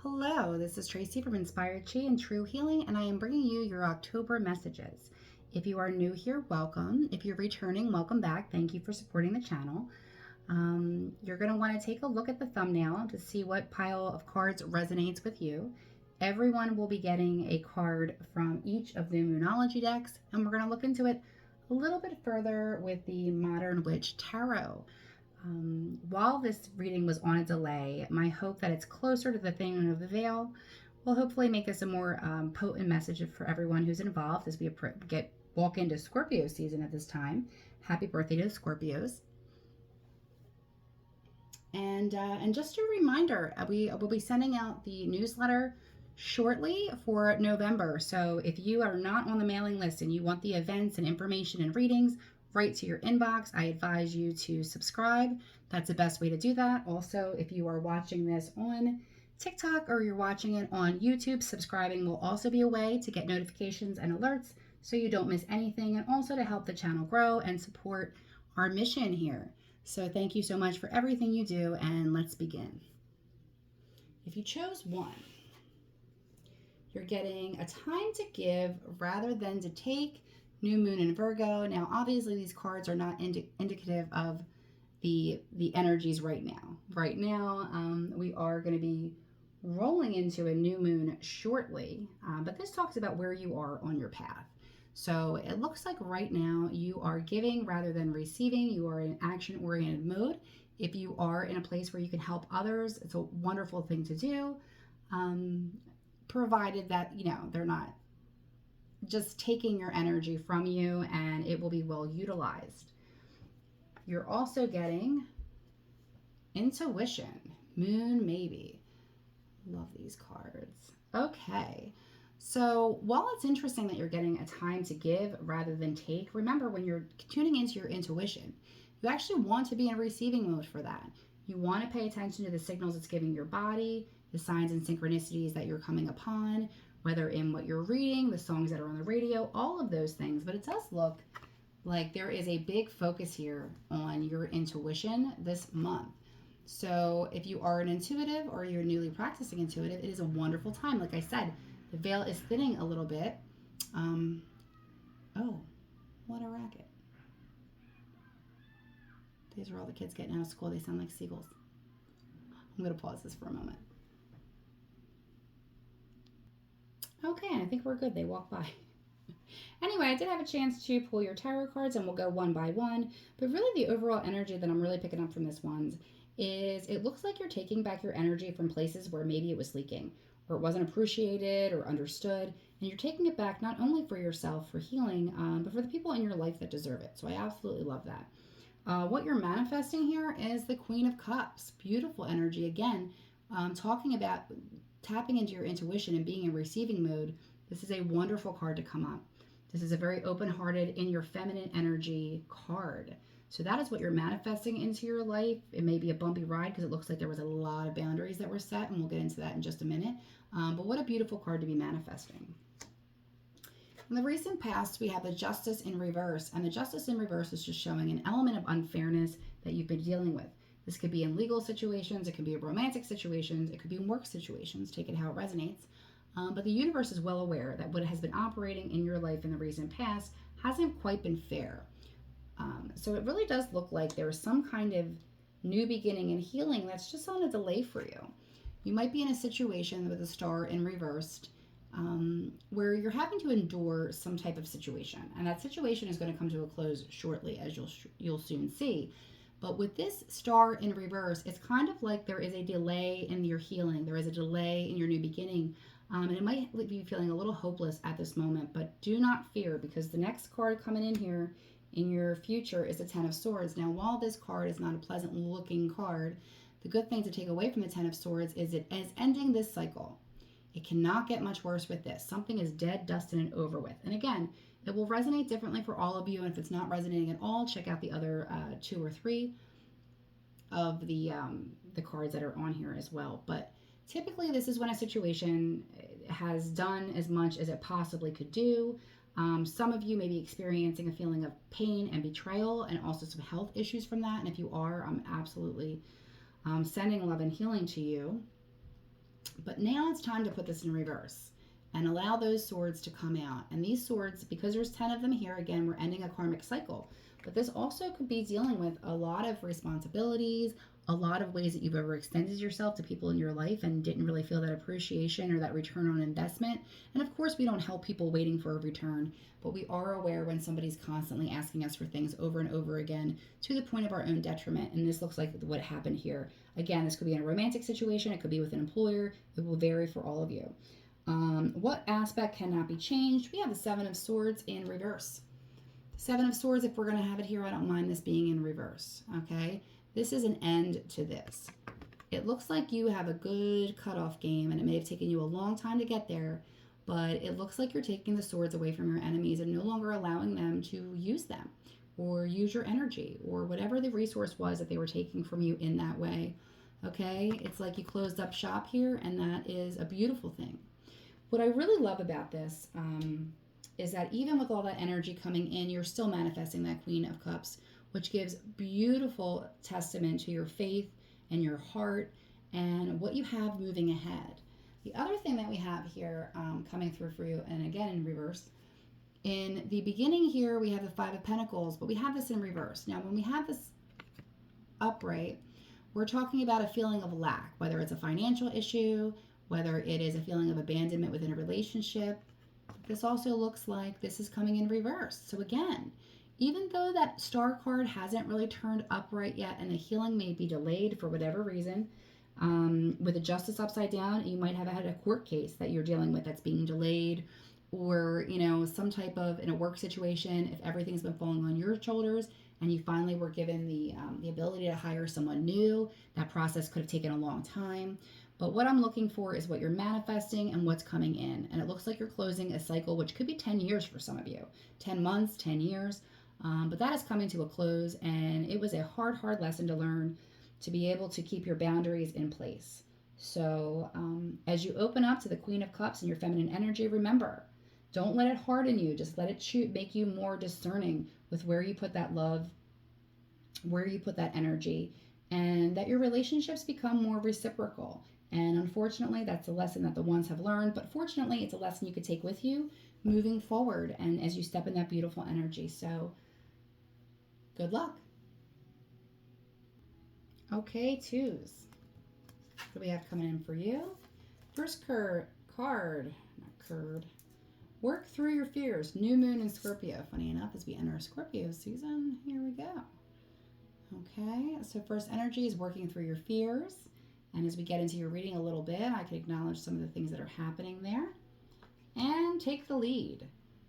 Hello, this is Tracy from Inspired Chi and True Healing, and I am bringing you your October messages. If you are new here, welcome. If you're returning, welcome back. Thank you for supporting the channel. You're going to want to take a look at the thumbnail to see what pile of cards resonates with you. Everyone will be getting a card from each of the Moonology decks, and we're going to look into it a little bit further with the Modern Witch Tarot. While this reading was on a delay, my hope that it's closer to the thinning of the veil will hopefully make this a more potent message for everyone who's involved as we walk into Scorpio season at this time. Happy birthday to the Scorpios. And just a reminder, we will be sending out the newsletter shortly for November. So if you are not on the mailing list and you want the events and information and readings right to your inbox, I advise you to subscribe. That's the best way to do that. Also, if you are watching this on TikTok or you're watching it on YouTube, subscribing will also be a way to get notifications and alerts so you don't miss anything, and also to help the channel grow and support our mission here. So thank you so much for everything you do, and let's begin. If you chose one, you're getting a time to give rather than to take, new moon in Virgo. Now, obviously, these cards are not indicative of the energies right now. Right now, we are going to be rolling into a new moon shortly, but this talks about where you are on your path. So it looks like right now you are giving rather than receiving. You are in action-oriented mode. If you are in a place where you can help others, it's a wonderful thing to do, provided that, they're not just taking your energy from you, and it will be well utilized. You're also getting intuition, moon maybe. Love these cards. Okay. So while it's interesting that you're getting a time to give rather than take, remember when you're tuning into your intuition, you actually want to be in receiving mode for that. You want to pay attention to the signals it's giving your body, the signs and synchronicities that you're coming upon, whether in what you're reading, the songs that are on the radio, all of those things. But it does look like there is a big focus here on your intuition this month. So if you are an intuitive or you're newly practicing intuitive, it is a wonderful time. Like I said, the veil is thinning a little bit. Oh, what a racket. These are all the kids getting out of school. They sound like seagulls. I'm going to pause this for a moment. Okay, I think we're good. They walk by. Anyway, I did have a chance to pull your tarot cards, and we'll go one by one. But really the overall energy that I'm really picking up from this one is it looks like you're taking back your energy from places where maybe it was leaking, or it wasn't appreciated or understood, and you're taking it back not only for yourself, for healing, but for the people in your life that deserve it. So I absolutely love that. What you're manifesting here is the Queen of Cups. Beautiful energy. Again, talking about tapping into your intuition and being in receiving mode. This is a wonderful card to come up. This is a very open-hearted, in your feminine energy card. So that is what you're manifesting into your life. It may be a bumpy ride because it looks like there was a lot of boundaries that were set, and we'll get into that in just a minute. But what a beautiful card to be manifesting. In the recent past, we have the Justice in reverse, and the Justice in reverse is just showing an element of unfairness that you've been dealing with. This could be in legal situations, it could be in romantic situations, it could be in work situations, take it how it resonates. But the universe is well aware that what has been operating in your life in the recent past hasn't quite been fair. So it really does look like there is some kind of new beginning and healing that's just on a delay for you. You might be in a situation with a star in reversed where you're having to endure some type of situation. And that situation is going to come to a close shortly, as you'll soon see. But with this star in reverse, it's kind of like there is a delay in your healing. There is a delay in your new beginning. And it might leave you feeling a little hopeless at this moment, but do not fear, because the next card coming in here in your future is the Ten of Swords. Now, while this card is not a pleasant looking card, the good thing to take away from the Ten of Swords is it is ending this cycle. It cannot get much worse with this. Something is dead, dusted, and over with. And again, it will resonate differently for all of you. And if it's not resonating at all, check out the other 2 or 3 of the cards that are on here as well. But typically, this is when a situation has done as much as it possibly could do. Some of you may be experiencing a feeling of pain and betrayal, and also some health issues from that. And if you are, I'm absolutely sending love and healing to you. But now it's time to put this in reverse and allow those swords to come out. And these swords, because there's 10 of them here, again, we're ending a karmic cycle. But this also could be dealing with a lot of responsibilities, a lot of ways that you've overextended yourself to people in your life and didn't really feel that appreciation or that return on investment. And of course, we don't help people waiting for a return, but we are aware when somebody's constantly asking us for things over and over again to the point of our own detriment. And this looks like what happened here. Again, this could be in a romantic situation, it could be with an employer, it will vary for all of you. What aspect cannot be changed? We have the Seven of Swords in reverse. Seven of Swords, if we're going to have it here, I don't mind this being in reverse, okay? This is an end to this. It looks like you have a good cutoff game, and it may have taken you a long time to get there, but it looks like you're taking the swords away from your enemies and no longer allowing them to use them or use your energy or whatever the resource was that they were taking from you in that way, okay? It's like you closed up shop here, and that is a beautiful thing. What I really love about this is that even with all that energy coming in, you're still manifesting that Queen of Cups, which gives beautiful testament to your faith and your heart and what you have moving ahead. The other thing that we have here coming through for you, and again in reverse, in the beginning here we have the Five of Pentacles, but we have this in reverse. Now when we have this upright, we're talking about a feeling of lack, whether it's a financial issue, whether it is a feeling of abandonment within a relationship. This also looks like this is coming in reverse. So again, even though that Star card hasn't really turned upright yet and the healing may be delayed for whatever reason, with the Justice upside down, you might have had a court case that you're dealing with that's being delayed, or some type of, in a work situation, if everything's been falling on your shoulders and you finally were given the ability to hire someone new, that process could have taken a long time. But what I'm looking for is what you're manifesting and what's coming in. And it looks like you're closing a cycle, which could be 10 years for some of you. 10 months, 10 years. But that is coming to a close. And it was a hard lesson to learn to be able to keep your boundaries in place. So as you open up to the Queen of Cups and your feminine energy, remember, don't let it harden you. Just let it make you more discerning with where you put that love, where you put that energy, and that your relationships become more reciprocal. And unfortunately, that's a lesson that the ones have learned, but fortunately, it's a lesson you could take with you moving forward and as you step in that beautiful energy. So, good luck. Okay, twos. What do we have coming in for you? First card. Work through your fears. New moon in Scorpio. Funny enough, as we enter Scorpio season, here we go. Okay, so first energy is working through your fears. And as we get into your reading a little bit, I can acknowledge some of the things that are happening there. And take the lead.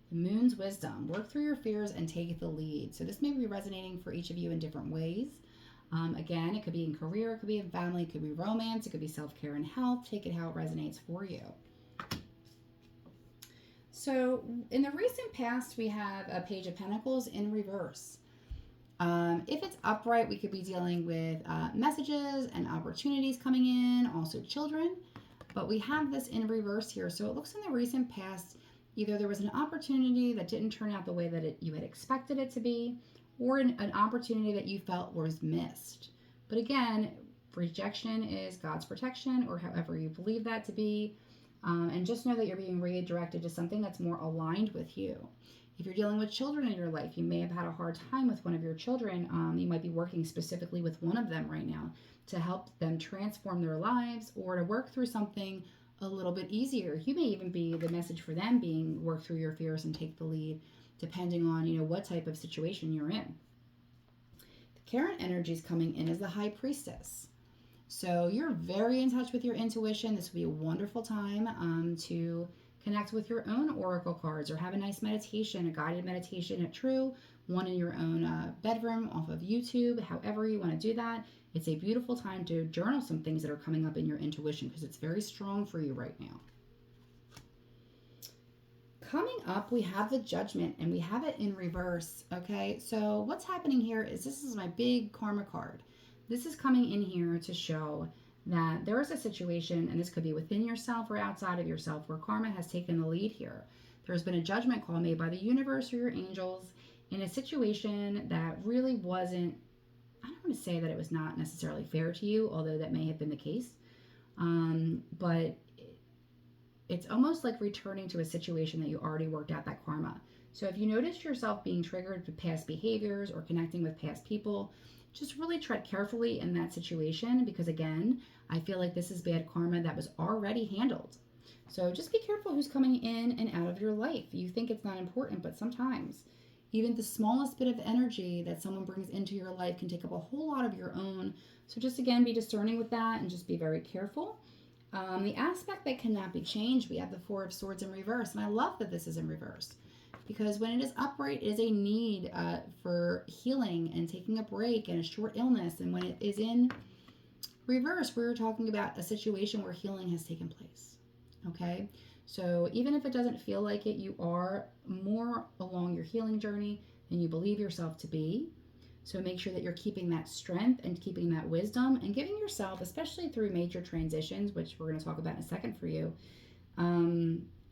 The moon's wisdom. Work through your fears and take the lead. So this may be resonating for each of you in different ways. Again, it could be in career, it could be in family, it could be romance, it could be self-care and health. Take it how it resonates for you. So in the recent past, we have a Page of Pentacles in reverse. If it's upright, we could be dealing with messages and opportunities coming in, also children. But we have this in reverse here. So it looks in the recent past, either there was an opportunity that didn't turn out the way that you had expected it to be, or an opportunity that you felt was missed. But again, rejection is God's protection, or however you believe that to be. And just know that you're being redirected to something that's more aligned with you. If you're dealing with children in your life, you may have had a hard time with one of your children. You might be working specifically with one of them right now to help them transform their lives or to work through something a little bit easier. You may even be the message for them being work through your fears and take the lead, depending on what type of situation you're in. The current energy is coming in as the High Priestess. So you're very in touch with your intuition. This will be a wonderful time to connect with your own oracle cards or have a nice meditation, a guided meditation at True, one in your own bedroom off of YouTube, however you want to do that. It's a beautiful time to journal some things that are coming up in your intuition because it's very strong for you right now. Coming up, we have the Judgment, and we have it in reverse, okay? So what's happening here is this is my big karma card. This is coming in here to show that there is a situation, and this could be within yourself or outside of yourself, where karma has taken the lead here. There's been a judgment call made by the universe or your angels in a situation that really wasn't, I don't want to say that it was not necessarily fair to you, although that may have been the case. But it's almost like returning to a situation that you already worked out that karma. So if you notice yourself being triggered with past behaviors or connecting with past people, just really tread carefully in that situation because, again, I feel like this is bad karma that was already handled. So just be careful who's coming in and out of your life. You think it's not important, but sometimes even the smallest bit of energy that someone brings into your life can take up a whole lot of your own. So just again, be discerning with that and just be very careful. The aspect that cannot be changed, we have the Four of Swords in reverse. And I love that this is in reverse because when it is upright, it is a need for healing and taking a break and a short illness. And when it is in reverse, we're talking about a situation where healing has taken place. Okay? So even if it doesn't feel like it, you are more along your healing journey than you believe yourself to be. So make sure that you're keeping that strength and keeping that wisdom and giving yourself, especially through major transitions, which we're going to talk about in a second for you.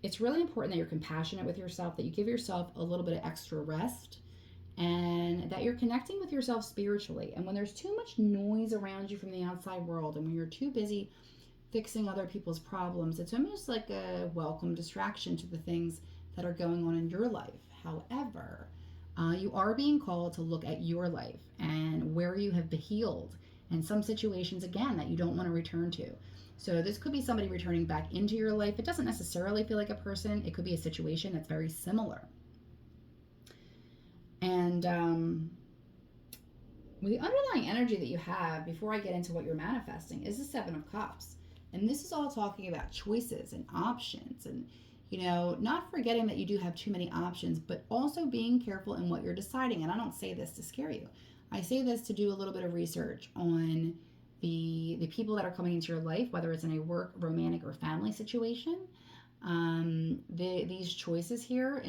It's really important that you're compassionate with yourself, that you give yourself a little bit of extra rest, and that you're connecting with yourself spiritually. And when there's too much noise around you from the outside world, and when you're too busy fixing other people's problems, it's almost like a welcome distraction to the things that are going on in your life. However, you are being called to look at your life and where you have been healed and some situations, again, that you don't want to return to. So this could be somebody returning back into your life. It doesn't necessarily feel like a person. It could be a situation that's very similar. And the underlying energy that you have, before I get into what you're manifesting, is the Seven of Cups. And this is all talking about choices and options and, not forgetting that you do have too many options, but also being careful in what you're deciding. And I don't say this to scare you. I say this to do a little bit of research on the people that are coming into your life, whether it's in a work, romantic, or family situation. These choices here,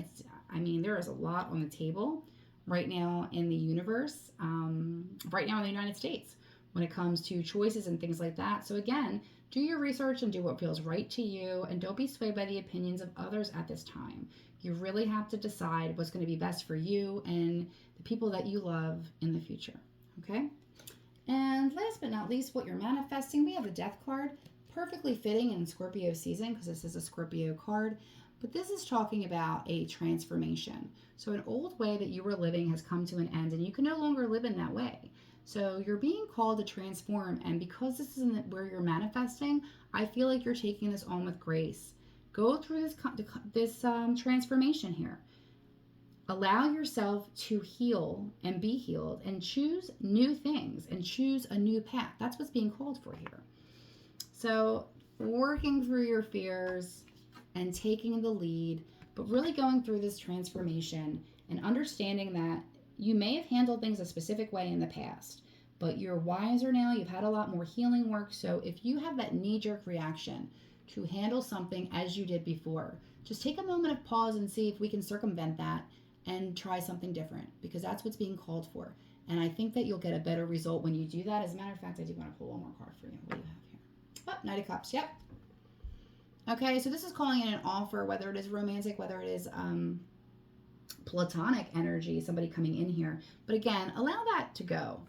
there is a lot on the table right now in the universe, right now in the United States, when it comes to choices and things like that. So again, do your research and do what feels right to you, and don't be swayed by the opinions of others at this time. You really have to decide what's going to be best for you and the people that you love in the future. Okay? And last but not least, what you're manifesting, we have the Death card, perfectly fitting in Scorpio season because this is a Scorpio card. But this is talking about a transformation. So an old way that you were living has come to an end, and you can no longer live in that way. So you're being called to transform, and because this isn't where you're manifesting, I feel like you're taking this on with grace. Go through this transformation here. Allow yourself to heal and be healed, and choose new things and choose a new path. That's what's being called for here. So working through your fears and taking the lead, but really going through this transformation and understanding that you may have handled things a specific way in the past, but you're wiser now. You've had a lot more healing work. So if you have that knee-jerk reaction to handle something as you did before, just take a moment of pause and see if we can circumvent that and try something different, because that's what's being called for. And I think that you'll get a better result when you do that. As a matter of fact, I do want to pull one more card for you. What do you have here? Oh, Knight of Cups. Yep. Okay, so this is calling in an offer, whether it is romantic, whether it is platonic energy, somebody coming in here. But again, allow that to go.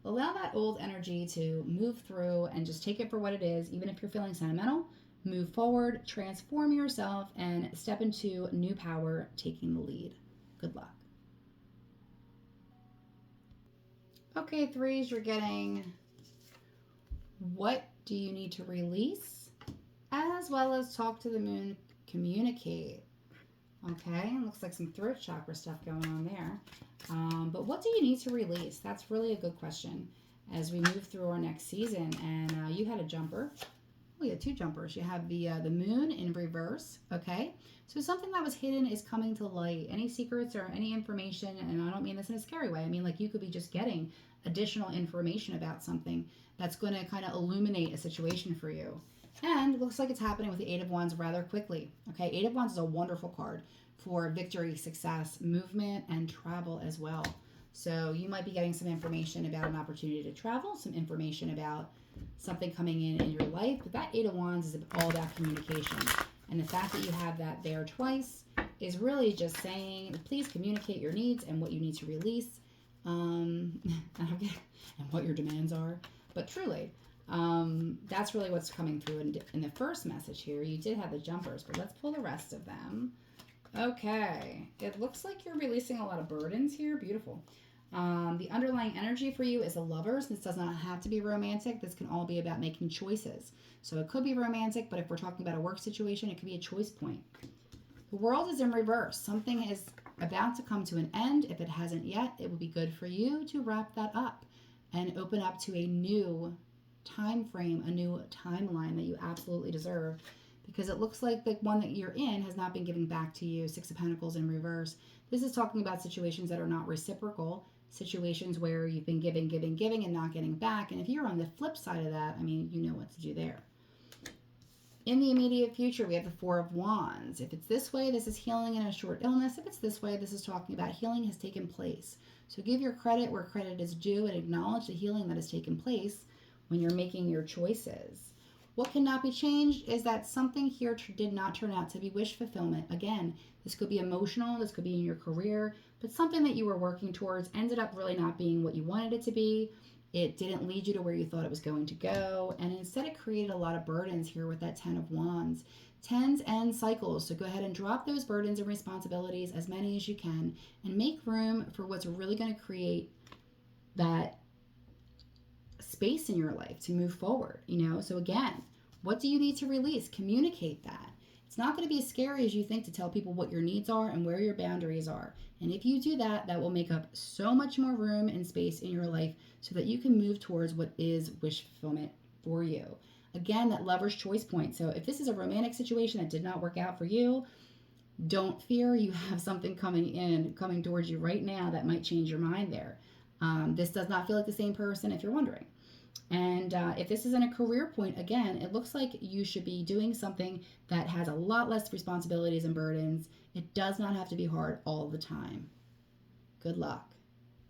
Allow that old energy to move through and just take it for what it is. Even if you're feeling sentimental, move forward, transform yourself, and step into new power, taking the lead. Good luck. Okay, threes, you're getting what do you need to release, as well as talk to the moon, communicate. Okay, looks like some throat chakra stuff going on there. But what do you need to release? That's really a good question as we move through our next season. And you had a jumper. Oh, you had two jumpers. You have the moon in reverse. Okay, so something that was hidden is coming to light. Any secrets or any information, and I don't mean this in a scary way. I mean, like, you could be just getting additional information about something that's going to kind of illuminate a situation for you. And it looks like it's happening with the Eight of Wands rather quickly. Okay, Eight of Wands is a wonderful card for victory, success, movement, and travel as well. So you might be getting some information about an opportunity to travel, some information about something coming in your life. But that Eight of Wands is all about communication. And the fact that you have that there twice is really just saying, please communicate your needs and what you need to release, and what your demands are. But truly, That's really what's coming through in the first message here. You did have the jumpers, but let's pull the rest of them. Okay, it looks like you're releasing a lot of burdens here. Beautiful. The underlying energy for you is the lovers. This does not have to be romantic. This can all be about making choices. So it could be romantic, but if we're talking about a work situation, it could be a choice point. The world is in reverse. Something is about to come to an end. If it hasn't yet, it would be good for you to wrap that up and open up to a new time frame, a new timeline that you absolutely deserve, because it looks like the one that you're in has not been given back to you. Six of Pentacles in reverse. This is talking about situations that are not reciprocal, situations where you've been giving, giving, giving and not getting back. And if you're on the flip side of that, I mean, you know what to do there. In the immediate future, we have the Four of Wands. If it's this way, this is healing in a short illness. If it's this way, this is talking about healing has taken place. So give your credit where credit is due and acknowledge the healing that has taken place when you're making your choices. What cannot be changed is that something here did not turn out to be wish fulfillment. Again, this could be emotional, this could be in your career, but something that you were working towards ended up really not being what you wanted it to be. It didn't lead you to where you thought it was going to go, and instead it created a lot of burdens here with that Ten of Wands. Tens end cycles, so go ahead and drop those burdens and responsibilities, as many as you can, and make room for what's really going to create that space in your life to move forward, So again, what do you need to release? Communicate that. It's not going to be as scary as you think to tell people what your needs are and where your boundaries are. And if you do that, that will make up so much more room and space in your life so that you can move towards what is wish fulfillment for you. Again, that lover's choice point. So if this is a romantic situation that did not work out for you, don't fear. You have something coming towards you right now that might change your mind there. This does not feel like the same person if you're wondering. And if this isn't a career point, again, it looks like you should be doing something that has a lot less responsibilities and burdens. It does not have to be hard all the time. Good luck.